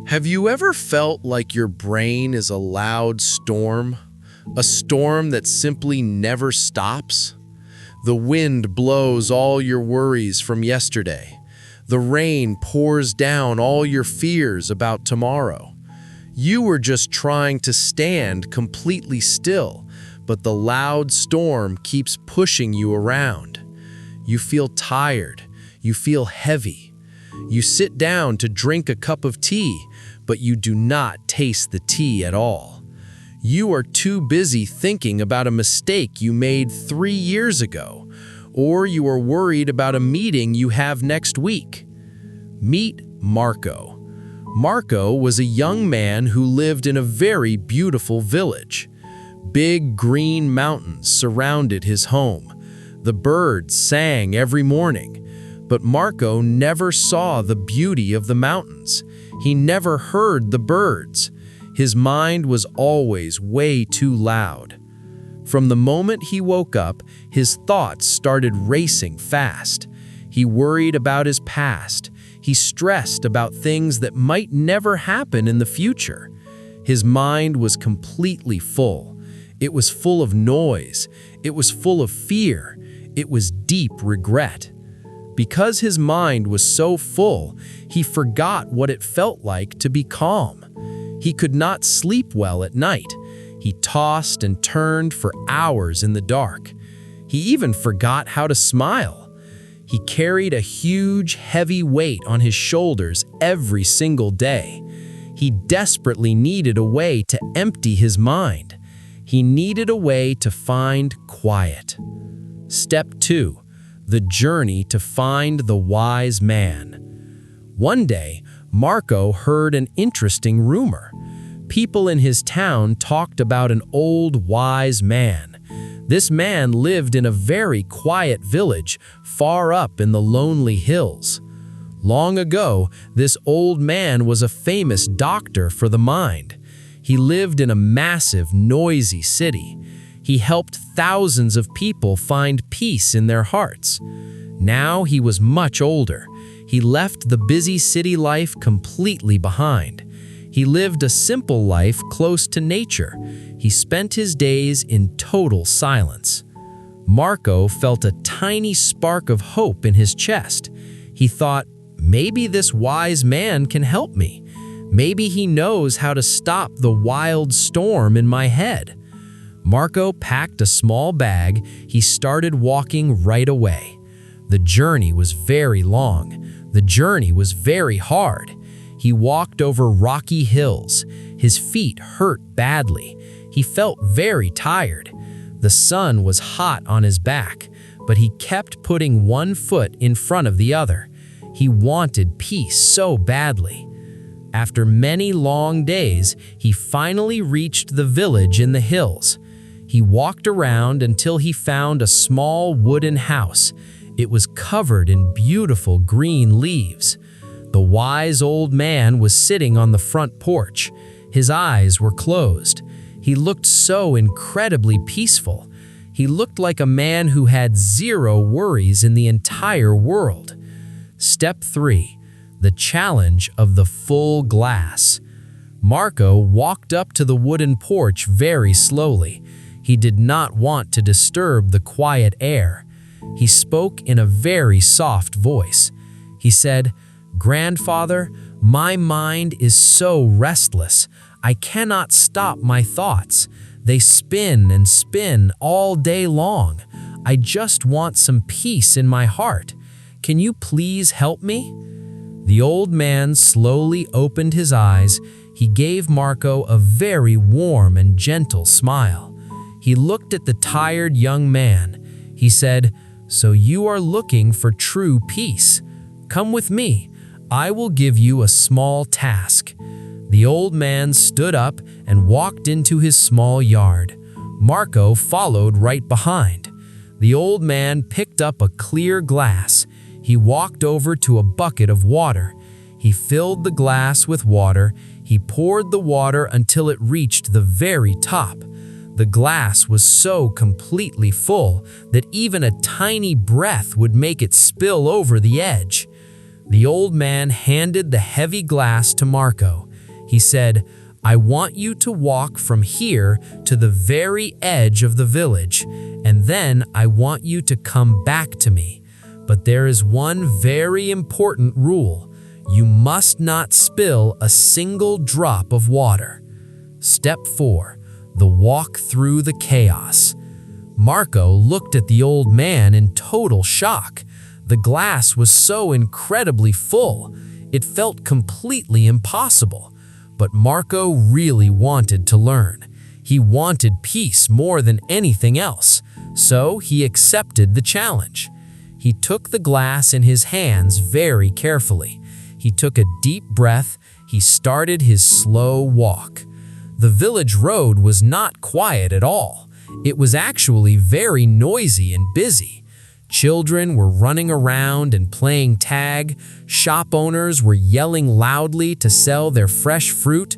Have you ever felt like your brain is a loud storm? A storm that simply never stops? The wind blows all your worries from yesterday. The rain pours down all your fears about tomorrow. You were just trying to stand completely still, but the loud storm keeps pushing you around. You feel tired. You feel heavy. You sit down to drink a cup of tea, but you do not taste the tea at all. You are too busy thinking about a mistake you made 3 years ago, or you are worried about a meeting you have next week. Meet Marco. Marco was a young man who lived in a very beautiful village. Big green mountains surrounded his home. The birds sang every morning. But Marco never saw the beauty of the mountains. He never heard the birds. His mind was always way too loud. From the moment he woke up, his thoughts started racing fast. He worried about his past. He stressed about things that might never happen in the future. His mind was completely full. It was full of noise. It was full of fear. It was deep regret. Because his mind was so full, he forgot what it felt like to be calm. He could not sleep well at night. He tossed and turned for hours in the dark. He even forgot how to smile. He carried a huge, heavy weight on his shoulders every single day. He desperately needed a way to empty his mind. He needed a way to find quiet. Step 2. The journey to find the wise man. One day, Marco heard an interesting rumor. People in his town talked about an old wise man. This man lived in a very quiet village far up in the lonely hills. Long ago, this old man was a famous doctor for the mind. He lived in a massive, noisy city. He helped thousands of people find peace in their hearts. Now he was much older. He left the busy city life completely behind. He lived a simple life close to nature. He spent his days in total silence. Marco felt a tiny spark of hope in his chest. He thought, maybe this wise man can help me. Maybe he knows how to stop the wild storm in my head. Marco packed a small bag. He started walking right away. The journey was very long. The journey was very hard. He walked over rocky hills. His feet hurt badly. He felt very tired. The sun was hot on his back, but he kept putting one foot in front of the other. He wanted peace so badly. After many long days, he finally reached the village in the hills. He walked around until he found a small wooden house. It was covered in beautiful green leaves. The wise old man was sitting on the front porch. His eyes were closed. He looked so incredibly peaceful. He looked like a man who had zero worries in the entire world. Step 3. The challenge of the full glass. Marco walked up to the wooden porch very slowly. He did not want to disturb the quiet air. He spoke in a very soft voice. He said, "Grandfather, my mind is so restless. I cannot stop my thoughts. They spin and spin all day long. I just want some peace in my heart. Can you please help me?" The old man slowly opened his eyes. He gave Marco a very warm and gentle smile. He looked at the tired young man. He said, "So you are looking for true peace? Come with me. I will give you a small task." The old man stood up and walked into his small yard. Marco followed right behind. The old man picked up a clear glass. He walked over to a bucket of water. He filled the glass with water. He poured the water until it reached the very top. The glass was so completely full that even a tiny breath would make it spill over the edge. The old man handed the heavy glass to Marco. He said, "I want you to walk from here to the very edge of the village, and then I want you to come back to me. But there is one very important rule. You must not spill a single drop of water." Step 4. The walk through the chaos. Marco looked at the old man in total shock. The glass was so incredibly full, it felt completely impossible. But Marco really wanted to learn. He wanted peace more than anything else, so he accepted the challenge. He took the glass in his hands very carefully. He took a deep breath. He started his slow walk. The village road was not quiet at all. It was actually very noisy and busy. Children were running around and playing tag. Shop owners were yelling loudly to sell their fresh fruit.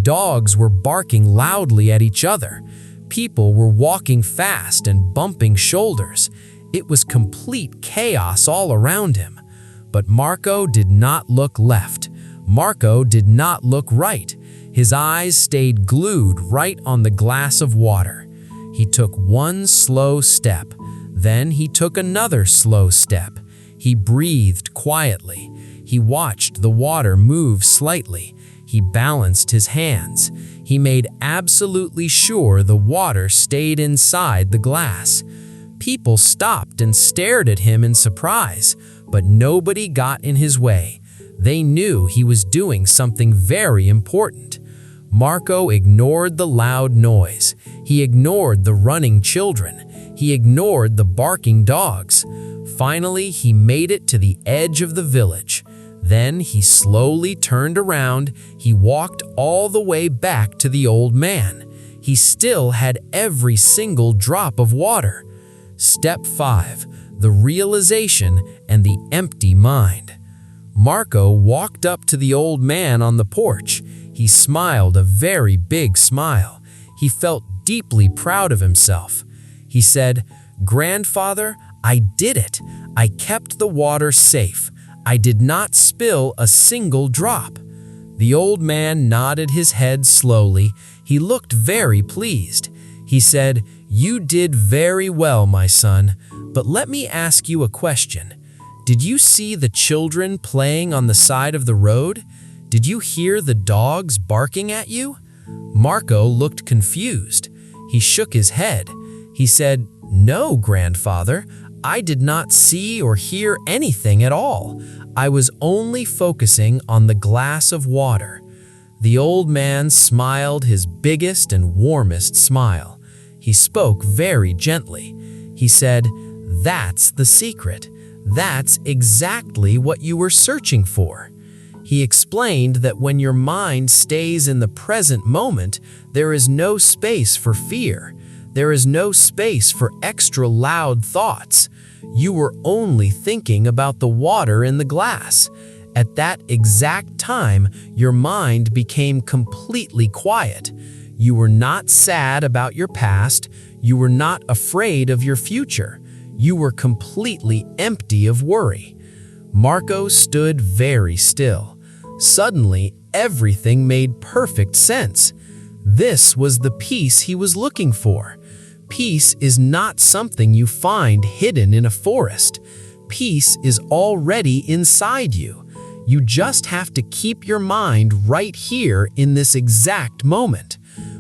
Dogs were barking loudly at each other. People were walking fast and bumping shoulders. It was complete chaos all around him. But Marco did not look left. Marco did not look right. His eyes stayed glued right on the glass of water. He took one slow step. Then he took another slow step. He breathed quietly. He watched the water move slightly. He balanced his hands. He made absolutely sure the water stayed inside the glass. People stopped and stared at him in surprise, but nobody got in his way. They knew he was doing something very important. Marco ignored the loud noise. He ignored the running children. He ignored the barking dogs. Finally, he made it to the edge of the village. Then he slowly turned around. He walked all the way back to the old man. He still had every single drop of water. Step 5. The realization and the empty mind. Marco walked up to the old man on the porch. He smiled a very big smile. He felt deeply proud of himself. He said, "Grandfather, I did it. I kept the water safe. I did not spill a single drop." The old man nodded his head slowly. He looked very pleased. He said, "You did very well, my son. But let me ask you a question. Did you see the children playing on the side of the road? Did you hear the dogs barking at you?" Marco looked confused. He shook his head. He said, "No, grandfather. I did not see or hear anything at all. I was only focusing on the glass of water." The old man smiled his biggest and warmest smile. He spoke very gently. He said, "That's the secret. That's exactly what you were searching for." He explained that when your mind stays in the present moment, there is no space for fear. There is no space for extra loud thoughts. You were only thinking about the water in the glass. At that exact time, your mind became completely quiet. You were not sad about your past. You were not afraid of your future. You were completely empty of worry. Marco stood very still. Suddenly, everything made perfect sense. This was the peace he was looking for. Peace is not something you find hidden in a forest. Peace is already inside you. You just have to keep your mind right here in this exact moment.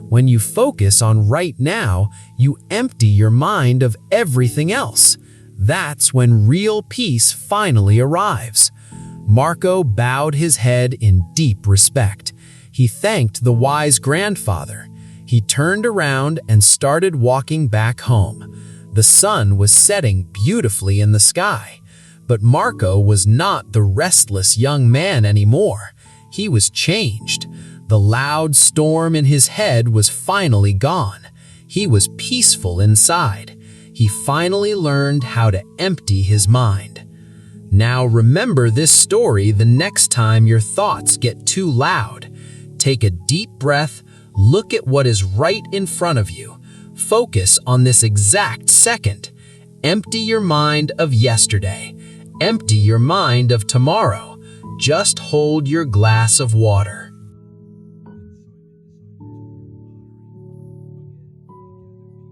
When you focus on right now, you empty your mind of everything else. That's when real peace finally arrives. Marco bowed his head in deep respect. He thanked the wise grandfather. He turned around and started walking back home. The sun was setting beautifully in the sky. But Marco was not the restless young man anymore. He was changed. The loud storm in his head was finally gone. He was peaceful inside. He finally learned how to empty his mind. Now remember this story the next time your thoughts get too loud. Take a deep breath, look at what is right in front of you. Focus on this exact second. Empty your mind of yesterday. Empty your mind of tomorrow. Just hold your glass of water.